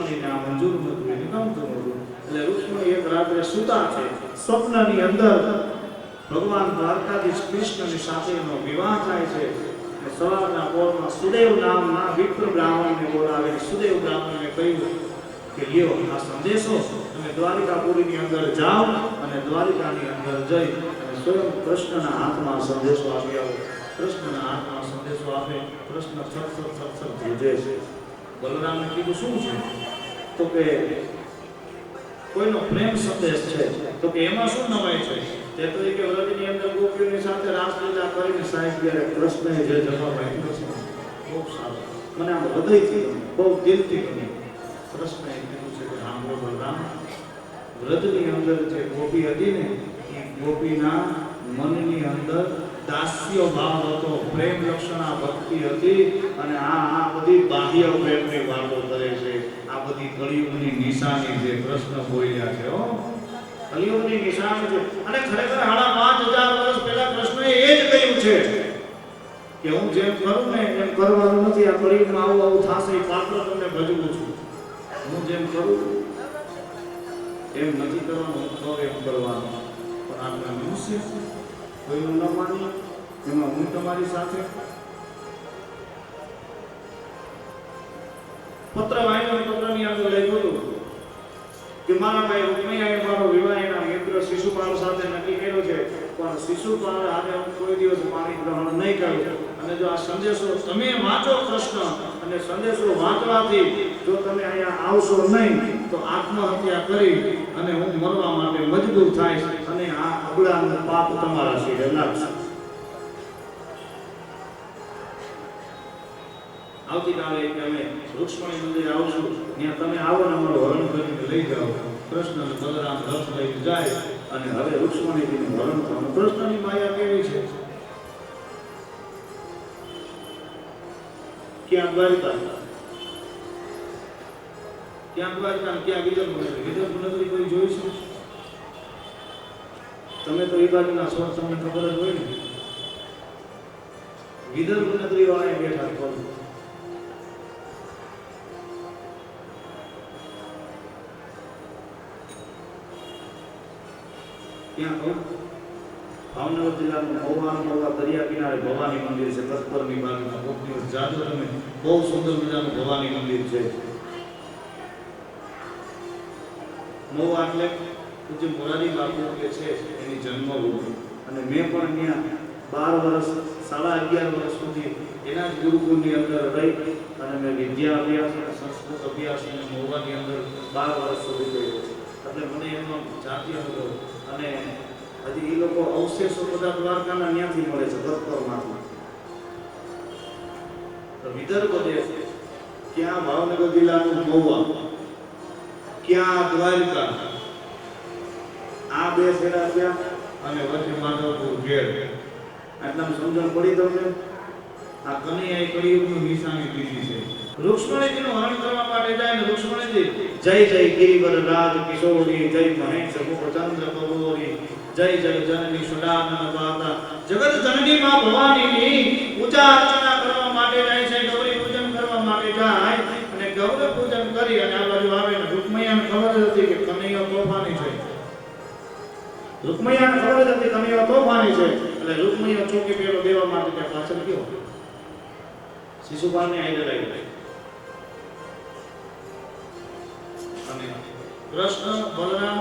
રૂક્ષ્મણીને આ મંજૂર નહોતું, એને ગમતું નહોતું. એટલે રૂક્ષ્મણી એક રાત્રે સૂતા છે, સ્વપ્નની અંદર ભગવાન દ્વારકાધીશ કૃષ્ણની સાથેનો વિવાહ થાય છે. સવારના પોરમાં સુદેવ નામના વિપ્ર બ્રાહ્મણને બોલાવે. સુદેવ બ્રાહ્મણને કહ્યું કે લ્યો આ સંદેશો, તમે દ્વારિકાપુરીની અંદર જાઓ અને દ્વારિકાની અંદર જઈ અને સ્વયં કૃષ્ણના હાથમાં સંદેશો આપી આવો. કૃષ્ણના હાથમાં સંદેશો આપે. કૃષ્ણ સર ધ્રુજે છે. બલરામને કીધું શું છે? તો કે કોઈનો પ્રેમ સંદેશ છે. તો કે એમાં શું નવાઈ છે? તે તો કે વ્રતની અંદર ગોપીઓની સાથે રાસલીલા કરીને સાહેબ જ્યારે કૃષ્ણએ જે જવાબ આપ્યો છે બહુ સારો, મને આમ હૃદયથી બહુ દિલથી ગમ્યું. કૃષ્ણએ કીધું છે કે સાંભળો બલરામ, વ્રતની અંદર જે ગોપી હતી ને એ ગોપીના મનની અંદર દાસ્ય ભાવ હતો, પ્રેમ લક્ષણા ભક્તિ હતી. અને આ બધી બાહ્ય પ્રેમની વાતો કરે છે. આ બધી કળિયુગની નિશાની જે કૃષ્ણ બોલ્યા છે, કળિયુગની નિશાની છે. અને ખરેખર 5,500 વર્ષ પહેલા કૃષ્ણએ એ જ કહ્યું છે કે હું જેમ કરું ને એમ કરવાનું નથી. આ કળિયુગમાં આવું થશે, એ પાત્ર તમને ભજવું છું. હું જેમ કરું એમ નથી કરવાનું, હું કહું એમ કરવાનું. પણ આપણે મનુષ્ય કોઈનું ન માની, એમાં હું તમારી સાથે પત્ર વાંચ્યો. પત્રની અંદર લખ્યું હતું કે મારા ભાઈ રૂકમૈયાએ મારો વિવાહ એના મિત્ર શિશુપાલ સાથે નક્કી કર્યો છે, પણ શિશુપાલ આજે હું કોઈ દિવસ પાણી ગ્રહણ નહીં કરું. અને જો આ સંદેશો તમે વાંચો કૃષ્ણ, અને સંદેશો વાંચવાથી જો તમે અહીંયા આવશો નહીં તો આત્મહત્યા કરી અને હું મરવા માટે મજબૂર થાય અને આ અબળાનું પાપ તમારા શરીરે લાગશે. આવતીકાલે અમે રૂક્ષ્મણી મંદિર આવશું, ત્યાં તમે આવો ને અમારું હરણ કરીને લઈ જાઓ. કૃષ્ણ અને બલરામ રથ લઈને જાય અને હવે રૂક્ષ્મણીજીનું હરણ થવાનું. કૃષ્ણની માયા કેવી છે? ક્યાં દ્વારકા, ક્યાં દ્વારકા, ક્યાં વિદર્ભ નગરી. વિદર્ભ નગરી કોઈ જોઈ છે? તમે તો એ બાજુના છો, તમને ખબર જ હોય ને. વિદર્ભ નગરી વાળા બેઠા છો. ત્યાં કહું ભાવનગર જિલ્લાનું મહુવા દરિયા કિનારે ભવાની મંદિર છે. તત્પરની બાજુમાં કોક દિવસ જાજો તમે, બહુ સુંદર મજાનું ભવાની મંદિર છે. મહુવા એટલે પૂજ્ય મોરારી બાપુ કે છે એની જન્મભૂમિ. અને મેં પણ ત્યાં 12 વર્ષ, 11.5 વર્ષ સુધી એના જ ગુરુકુળની અંદર રહી અને મેં વિદ્યા અભ્યાસ અને સંસ્કૃત અભ્યાસ અને મહુવાની અંદર 12 વર્ષ સુધી કર્યો છે. એટલે મને એનો જાતિ હતો. અને હજી એ લોકો અવશેષો બધા દ્વારકાના ત્યાંથી મળે છે, તત્પરમાંથી. તો વિદર્ભ દેશ, ક્યાં ભાવનગર જિલ્લાનું મહુવા, ક્યાં દ્વારકા, આ બે શેરા ત્યાં અને વચ્ચે માધવપુર ઘેર. આટલામાં સમજણ પડી તમને? આ કનૈયાએ કળિયુગની નિશાની દીધી છે. રૂક્ષ્મણીજીનું હરણ કરવા માટે જાય ને રૂક્ષ્મણીજી જય જય ગિરિવર રાજ કિશોરી, જય મહેશ મુખચંદ્ર કબોરી, જય જય જનની સુડાનન વાતા, જગત જનની માં ભવાનીની પૂજા અર્ચના કરવા માટે જાય છે. ગૌરી પૂજન કરવા માટે જાય અને ગૌરી પૂજન કરી અને આ બાજુ આવે ને રૂકમૈયાને ખબર હતી કે કનૈયો તોફાની છે. રૂકમૈયાને ખબર હતી કનૈયો તોફાની છે. એટલે રૂકમૈયા ચોકી પેલો દેવા માટે ત્યાં પાછળ ગયો. શિશુપાલને આઈ લડાઈ અને કૃષ્ણ બલરામ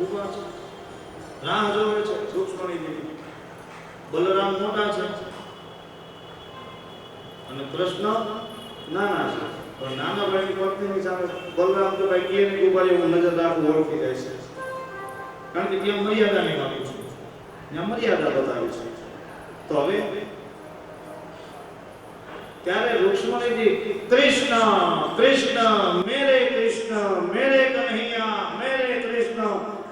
ઉભા છે, રાહ જોવે છે રૂક્ષ્મણીજી. બલરામ મોટા છે અને કૃષ્ણ નાના છે. પણ નાના ભાઈની પત્નીની સામે બલરામ તો ભાઈ કે નહીં ઉભા એવું નજર રાખવું ઓળખી જાય છે. કારણ કે ત્યાં મર્યાદાની વાત છે, ત્યાં મર્યાદા બતાવી છે. તો હવે ત્યારે રૂક્ષ્મણીજી કૃષ્ણ કૃષ્ણ મેરે કન્હૈયા મેરે કૃષ્ણ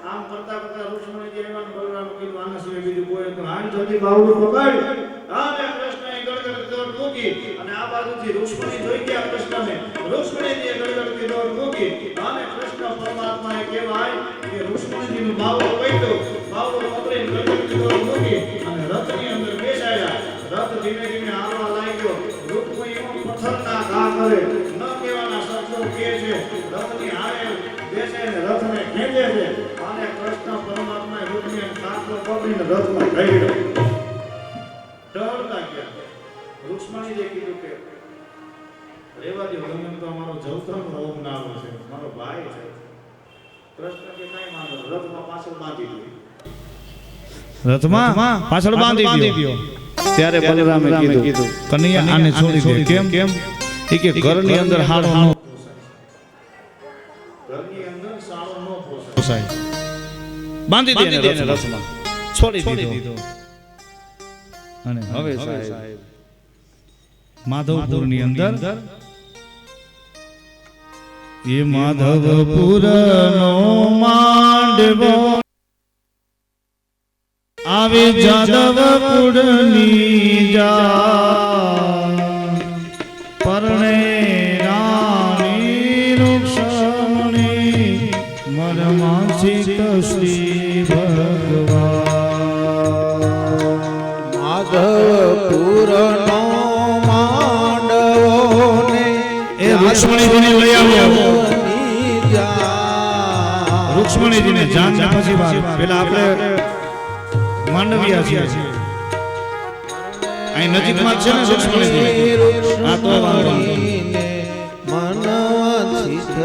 આમ કરતા કરતા રૂક્ષ્મણીજી એવાનું બલરામ કીધું આના સિવાય બીજું કોઈ તો હાથ જલ્દી બાવડું પકડ. અને કૃષ્ણએ ગડગડતી દોડ મૂકી અને આ બાજુથી રૂક્ષ્મણી જોઈ ગયા કૃષ્ણને. રૂક્ષ્મણીજીએ ગડગડતી દોડ મૂકી અને કૃષ્ણ પરમાત્માએ કહેવાય કે રૂક્ષ્મણીજીનું બાવડું પકડ્યું. બાવડું પકડીને ગડગડતી દોડ મૂકી અને રથની અંદર બેસાડ્યા. રથ ધીમે ધીમે હાલવા લાગ્યો. રૂકમણી પથ્થરના ઘા કરે ન કહેવાના શબ્દો કહે છે, રથની હારે બેસે ને રથને ખેંચે છે અને કૃષ્ણ પરમાત્માએ રૂકમીને કાટલો પકડીને રથમાં ભેળ્યો. ડરતા ગયા. રુક્ષ્મણીએ કીધું કે રેવા દે, ગમે તો અમારો જવતરનો રોગ નાનો છે, મારો ભાઈ છે. કૃષ્ણ કે કાંઈ વાંધો નહીં, રથમાં પાછળ બાંધી દો. રથમાં પાછળ બાંધી દો. ત્યારે બલરામે કીધું કનૈયા આને છોડી દે. કેમ કેમ એ કે ઘરની અંદર હારો ન ઘરની અંદર સારો ન પોસાય. બાંધી દે રથમાં છોડી દીધો. અને હવે સાહેબ માધવપુરની અંદર એ માધવપુરનો માંડવો આવે જાદવપુરની જા પરણે રાણી રૂક્ષમણી મનમાંસિત શ્રી ભગવાન. માધવપુરનો માંડવો ને એ રૂક્ષમણીજીને લઈ આવ્યો. રૂક્ષમણીજીને જાન પછી પેલા આપણે માંડવિયા છીએ, અહીં નજીકમાં જ છે ને રૂક્ષમણીજી. આ તો વાંધો નહીં. મનવંશિત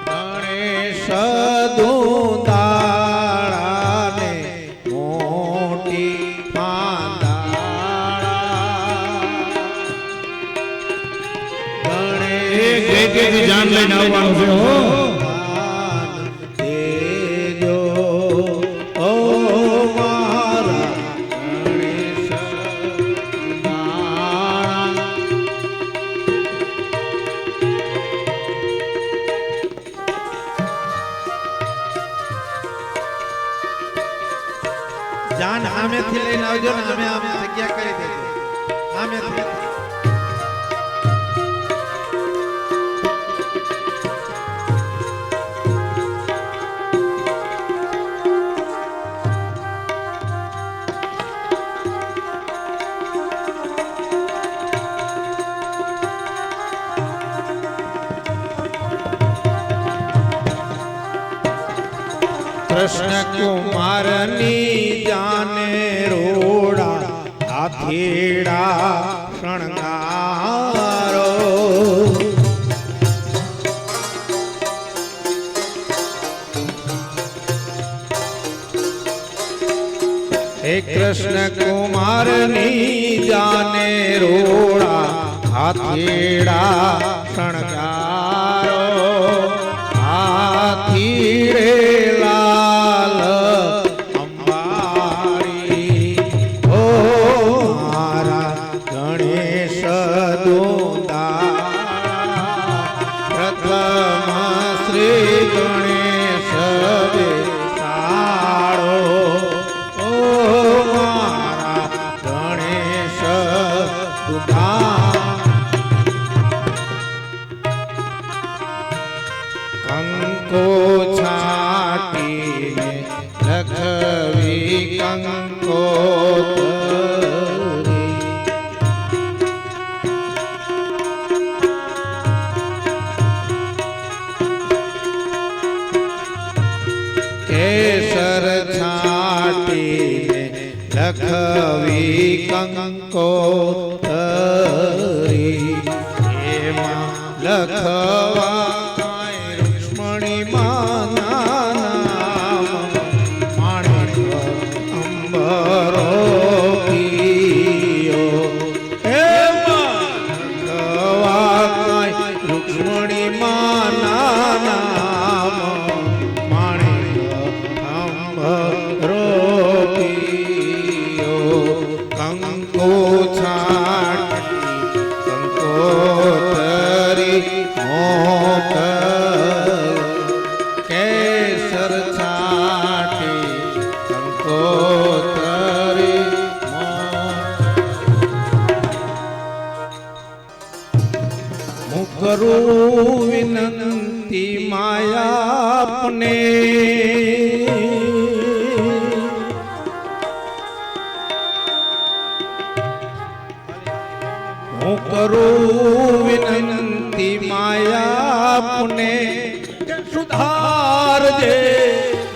ગણેશ દુંદાળાને મોટી ગણેશ જાન લઈને આવવાનું છે. હો જાન આમેથી લઈને આવજો ને, અમે આમ જગ્યા કરી દેજો આમેથી. કૃષ્ણ કુમારની જાને રોડા હાથીડા શણગારો. હે કૃષ્ણ કુમારની જાને રોડા હાથીડા શણગારો. હાથીડે કંકો છાટીને લખવી કંકોતરી. કેસર છાટીને લખવી કંકોતરી. એમાં લખવા કરું વિનંતી માયા આપને કરું વિનંતી માયા પુને સુધારજે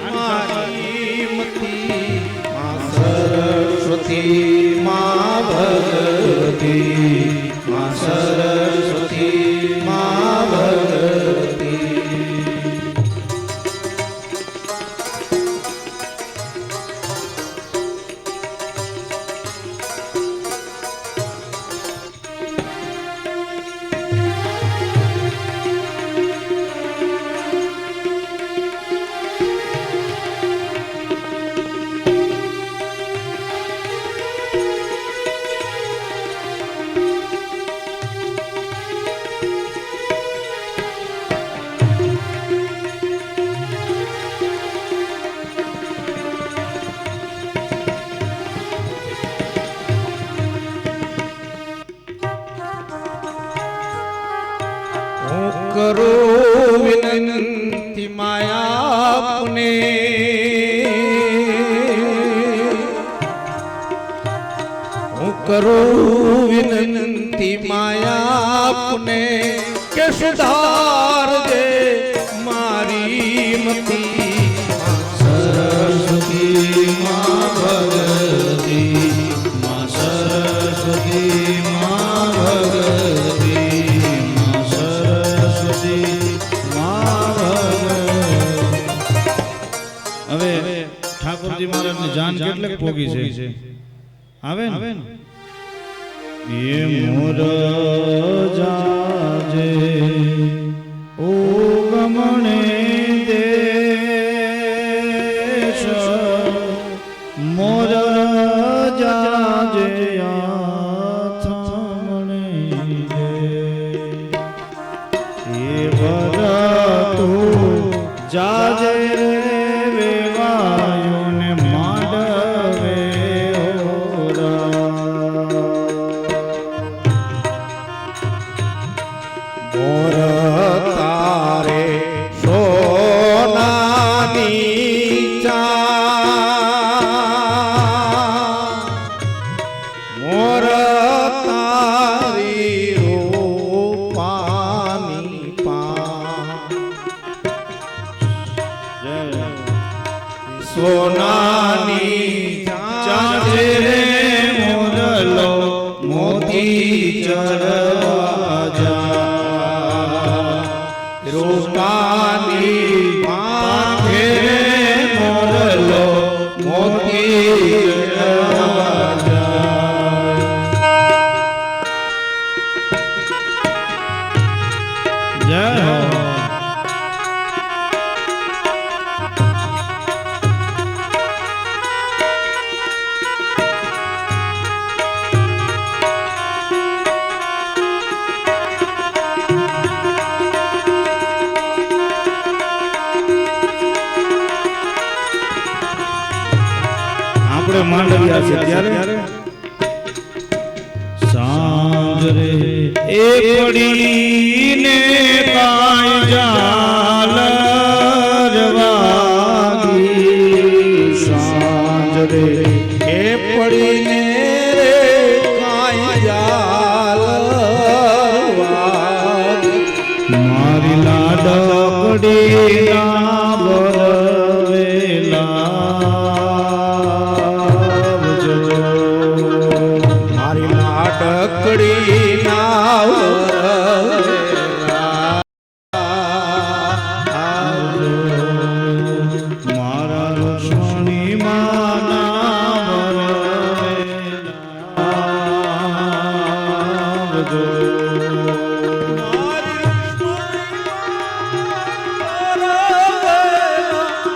મારી મતી માં સરસ્વતી માં ભગવતી માં સરસ્વતી માં ભગવતી કરું વિનંતી માયા પુને હું કરું વિનંતી માયા પુને કે સુધારજે મારી મતી સરસ્વતી માં ભગવતી માં સરસ્વતી માં ભગવતી માં સરસ્વતી માં ભગવતી. હવે ઠાકોરજી મહારાજની જાન કેટલેક પોગી છે આવે ને એ મોર જાજે ઓ ગમણે દેશ મોર જાજે આથમણે દે એ ભરતું જાજે રે વેવાયો ને માંડવે મોર તારે સોનાની ચા મોર તારી રૂપાની પા સોનાની ચાંદે રે મોરલો મોતી ચડવા જા રૂપાની પાંખે મોરલો મોતી ચડવા જય હો. આપણે માંડવ્યા છે ત્યારે સાંજ રે એ પડીને કાય જાલ રવાગી સાંજ રે એ પડીને રે કાંઈ જાલ મારી લાડકડી ના બરવેલા મારી લાડકડી ના મારા લક્ષ્મણી માના